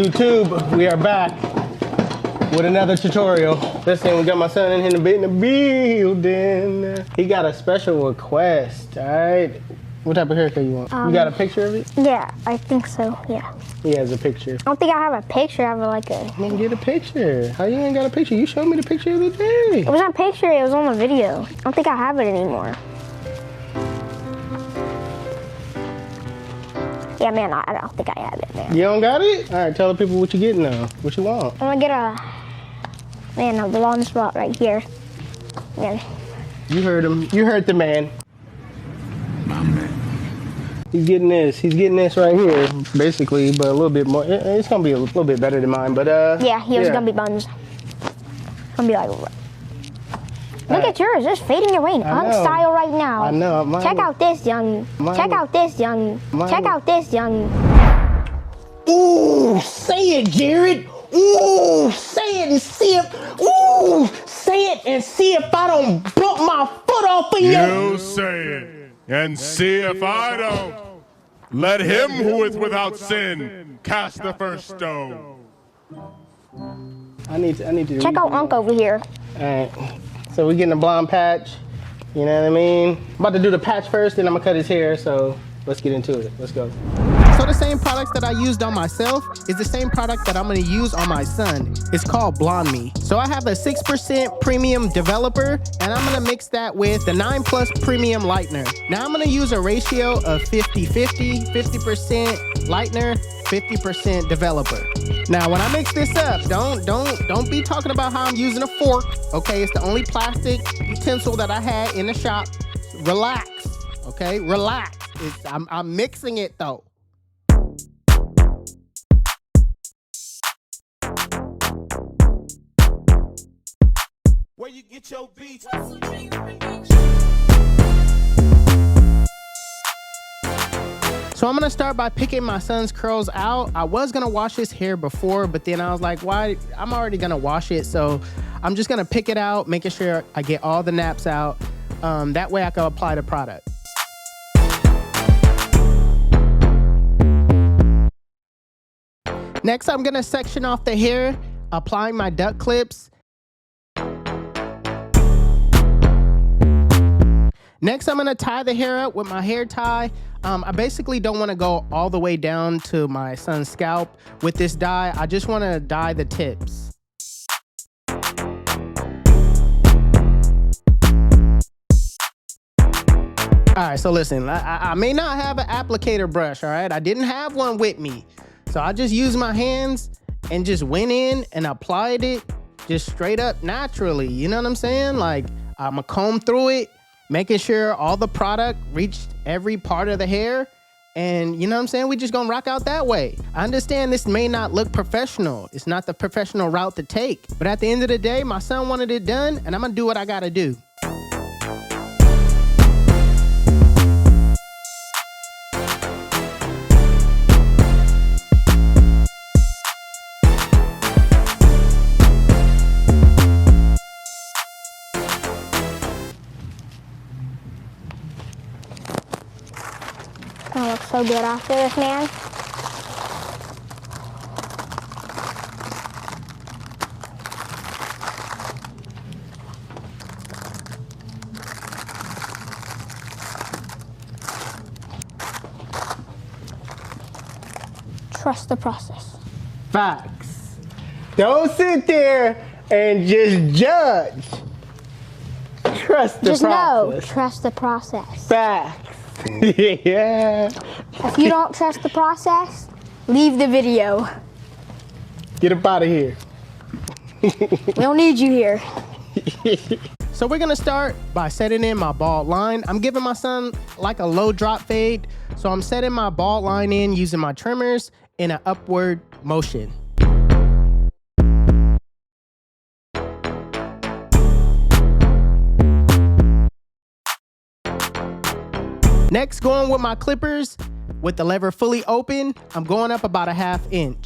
YouTube, we are back with another tutorial. This thing, we got my son in the building. He got a special request, all right? What type of haircut you want? You got a picture of it? Yeah, I think so, yeah. He has a picture. I don't think I have a picture. I have like a... Man, get a picture. How you ain't got a picture? You showed me the picture the other day. It wasn't a picture, it was on the video. I don't think I have it anymore. Yeah, man, I don't think I have it, man. You don't got it? All right, tell the people what you getting now. What you want? I'm gonna get a blonde spot right here. Man. You heard him. You heard the man. My man. He's getting this. He's getting this right here, basically, but a little bit more. It's gonna be a little bit better than mine, but yeah, he was gonna be buns. Gonna be like. Look at yours, just fading away in punk style right now. I know. Check out this young. Check out this young. Check out this young. Ooh, say it, Jared. Ooh, say it and see if. Ooh, say it and see if I don't bump my foot off of you. You say it and see if I don't. Let him who is without sin cast the first stone. I need to. Check out Unc over here. All right. So we're getting a blonde patch, you know what I mean? I'm about to do the patch first, then I'm gonna cut his hair, so let's get into it. Let's go. So the same products that I used on myself is the same product that I'm gonna use on my son. It's called BLONDME. So I have a 6% premium developer, and I'm gonna mix that with the 9+ premium lightener. Now I'm gonna use a ratio of 50-50, 50% lightener, 50% developer. Now when I mix this up, don't be talking about how I'm using a fork, okay? It's the only plastic utensil that I had in the shop. Relax, okay? Relax. I'm mixing it though. Where you get your beats? So I'm gonna start by picking my son's curls out. I was gonna wash his hair before, but then I was like, why? I'm already gonna wash it, so I'm just gonna pick it out, making sure I get all the naps out. That way I can apply the product. Next, I'm gonna section off the hair, applying my duck clips. Next, I'm gonna tie the hair up with my hair tie. I basically don't wanna go all the way down to my son's scalp with this dye. I just wanna dye the tips. All right, so listen, I may not have an applicator brush, all right? I didn't have one with me. So I just used my hands and just went in and applied it just straight up naturally. You know what I'm saying? Like, I'm gonna comb through it, making sure all the product reached every part of the hair. And you know what I'm saying? We just gonna rock out that way. I understand this may not look professional. It's not the professional route to take. But at the end of the day, my son wanted it done, and I'm gonna do what I gotta do. Gonna look so good after this, man. Trust the process. Facts. Don't sit there and just judge. Trust the process. Just know, trust the process. Facts. Yeah. If you don't trust the process, leave the video. Get up out of here. We don't need you here. So we're gonna start by setting in my bald line. I'm giving my son like a low drop fade. So I'm setting my bald line in using my trimmers in an upward motion. Next, going with my clippers, with the lever fully open, I'm going up about a ½ inch.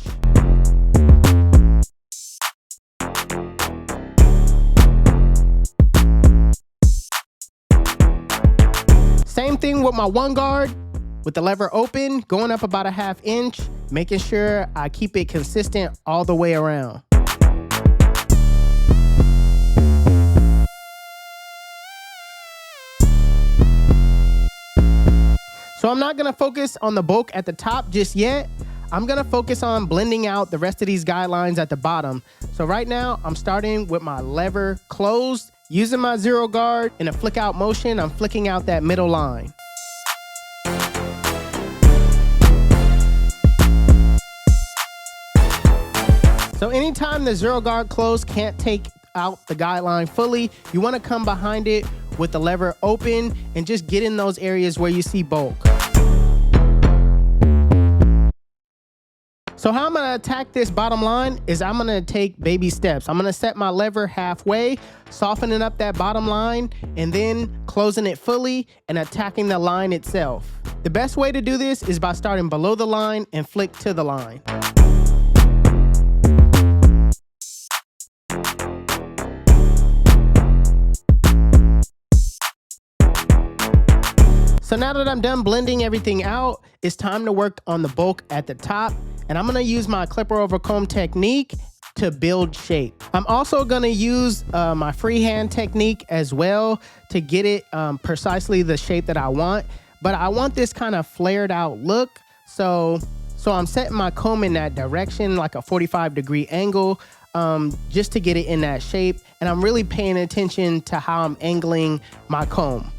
Same thing with my one guard, with the lever open, going up about a ½ inch, making sure I keep it consistent all the way around. So I'm not gonna focus on the bulk at the top just yet. I'm gonna focus on blending out the rest of these guidelines at the bottom. So right now, I'm starting with my lever closed, using my zero guard in a flick out motion. I'm flicking out that middle line. So anytime the zero guard closed can't take out the guideline fully, you wanna come behind it with the lever open and just get in those areas where you see bulk. So how I'm gonna attack this bottom line is I'm gonna take baby steps. I'm gonna set my lever halfway, softening up that bottom line, and then closing it fully and attacking the line itself. The best way to do this is by starting below the line and flick to the line. So now that I'm done blending everything out, it's time to work on the bulk at the top. And I'm gonna use my clipper over comb technique to build shape. I'm also gonna use my freehand technique as well to get it precisely the shape that I want. But I want this kind of flared out look. So I'm setting my comb in that direction, like a 45-degree angle, just to get it in that shape. And I'm really paying attention to how I'm angling my comb.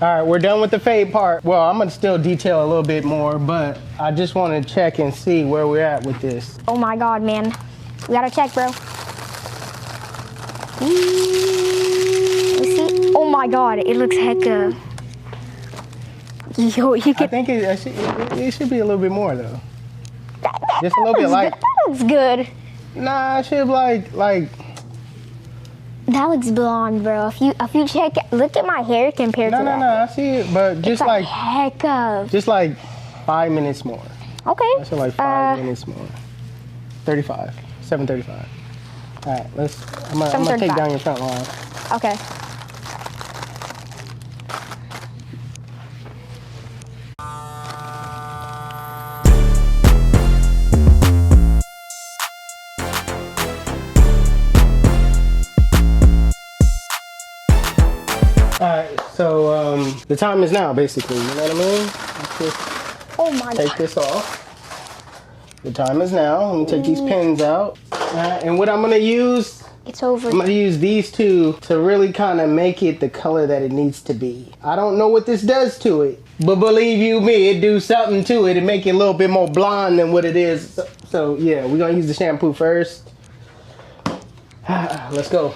All right, we're done with the fade part. Well, I'm gonna still detail a little bit more, but I just wanna check and see where we're at with this. Oh my God, man. We gotta check, bro. Let's see. Oh my God, it looks hecka. Yo, you can. I think it should be a little bit more though. Just a little bit like. That looks good. Nah, it should like. That looks blonde, bro. If you check, look at my hair compared to that. No, I see it, but just it's like heck of. just like 5 minutes more. Okay. I said like 5 minutes more. 35, 7:35. All right, I'm gonna take down your front line. Okay. Alright, so the time is now, basically, you know what I mean? Oh my Take God. this off. The time is now. Let me take these pins out. And what I'm gonna use, It's over. I'm gonna use these two to really kind of make it the color that it needs to be. I don't know what this does to it, but believe you me, it do something to it and make it a little bit more blonde than what it is. So yeah, we're gonna use the shampoo first. Let's go.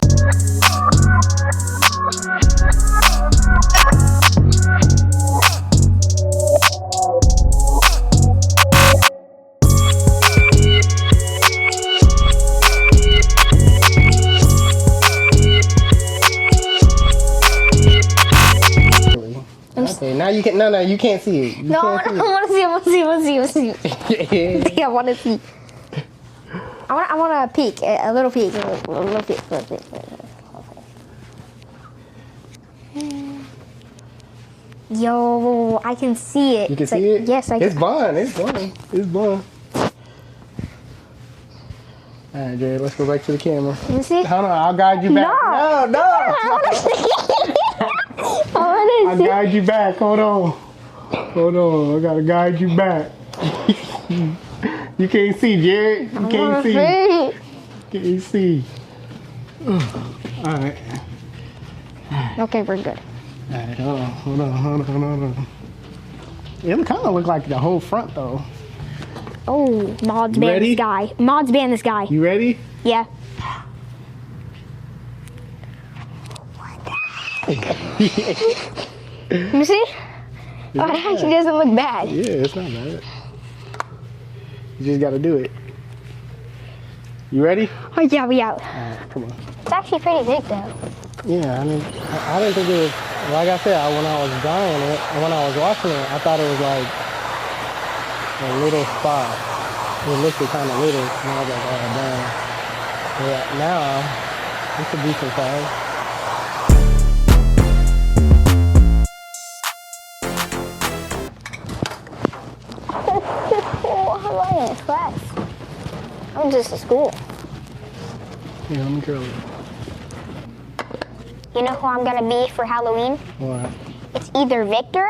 Okay, now you can. No, you can't see it. No, I want to see. I want to see. I want to peek, a little peek, a little peek. Yo, I can see it. You can see it? Yes, I can. It's blonde. It's blonde. All right, Jared, let's go back to the camera. Let me see. Hold on, I'll guide you back. No. I want to see. I'll guide you back. Hold on. I gotta guide you back. You can't see, Jared. You can't see. Can't see. All right. Okay, we're good. All right, hold on. It kind of look like the whole front though. Oh, Mod's ban this guy. Mod's ban this guy. You ready? Yeah. Let me see. Oh, it actually doesn't look bad. Yeah, it's not bad. You just gotta do it. You ready? Oh yeah, we out. All right, come on. It's actually pretty big though. Yeah, I mean, I didn't think it was. Like I said, when I was drying it, when I was washing it, I thought it was like a little spot. It looked kind of little, and I was like, oh, damn. Yeah, now, it's a decent size. How am I in class? I'm just at school. Yeah, let me curl it. You know who I'm gonna be for Halloween? What? It's either Victor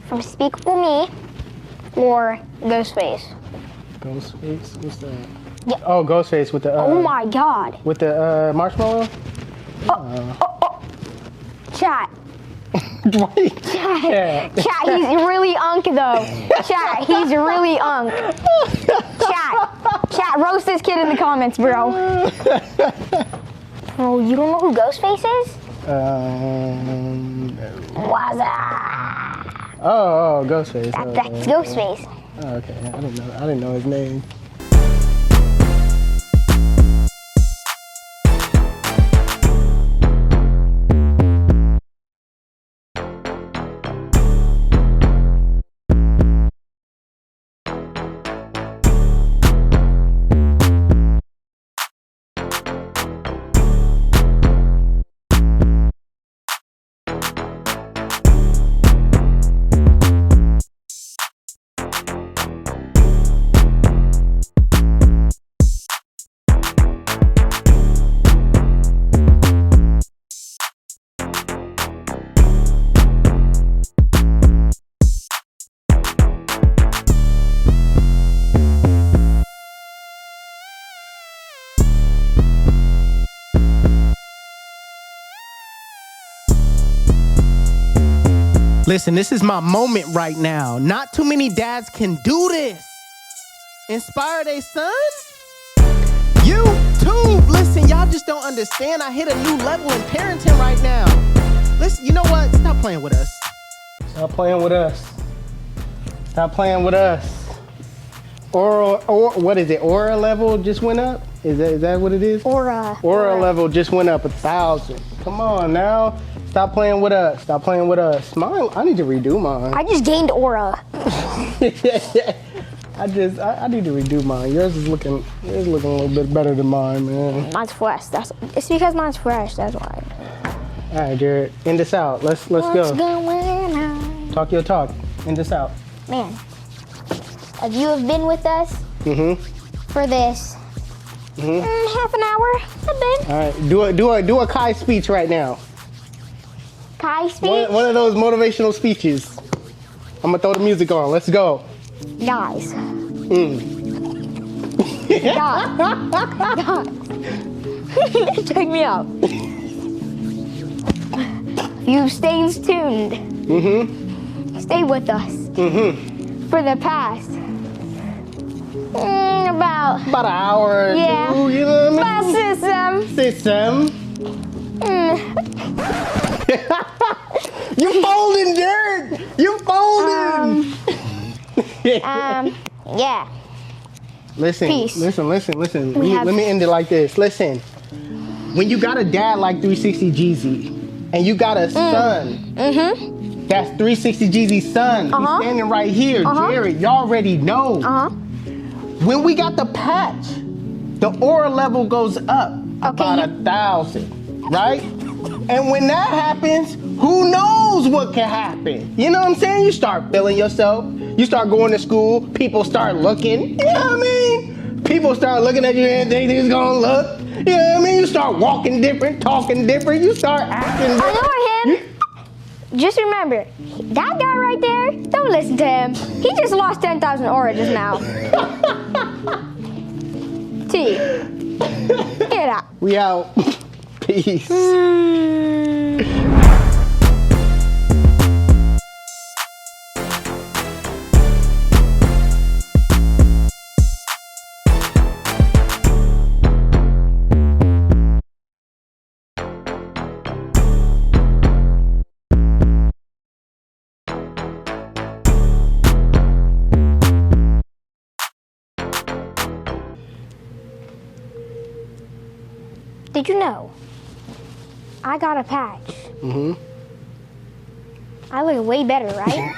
from Despicable Me or Ghostface. Ghostface? What's that? Yeah. Oh, Ghostface with the. Oh my God. With the marshmallow? Chat. Dwight. Chat, he's really unk though. Chat, he's really unk. Chat, roast this kid in the comments, bro. Bro, you don't know who Ghostface is? No. What's up? Oh, Ghostface. That's Ghostface. Oh, okay. I didn't know his name. Listen, this is my moment right now. Not too many dads can do this. Inspire their sons? YouTube, listen, y'all just don't understand. I hit a new level in parenting right now. Listen, you know what? Stop playing with us. Stop playing with us. Stop playing with us. What is it? Aura level just went up? Is that what it is? Aura level just went up 1,000. Come on now. Stop playing with us. Stop playing with us. Mine, I need to redo mine. I just gained aura. I need to redo mine. Yours is looking a little bit better than mine, man. Mine's fresh. It's because mine's fresh. That's why. All right, Jared. End this out. Let's go. What's going on? Talk your talk. End this out. Man, if you have been with us for this half an hour, I've been. All right. Do a Kai speech right now. Kai speech. One of those motivational speeches. I'm gonna throw the music on. Let's go. Guys. Check me out. You stay tuned. Stay with us. For the past. About an hour or yeah. two, you know what I About mean? You folding, Jared! You folding! Yeah. Listen, Peace. listen. Let me end it like this. Listen, when you got a dad like 360 Jeezy, and you got a son, that's 360 Jeezy's son. He's standing right here, Jared. You already know. When we got the patch, the aura level goes up about 1,000, right? And when that happens, who knows what can happen? You know what I'm saying? You start feeling yourself. You start going to school. People start looking. You know what I mean? People start looking at you and think they're gonna look. You know what I mean? You start walking different, talking different. You start acting different. I know him. Just remember, that guy right there, don't listen to him. He just lost 10,000 aura just now. T. Get out. We out. Peace. Did you know? I got a patch. I look way better, right?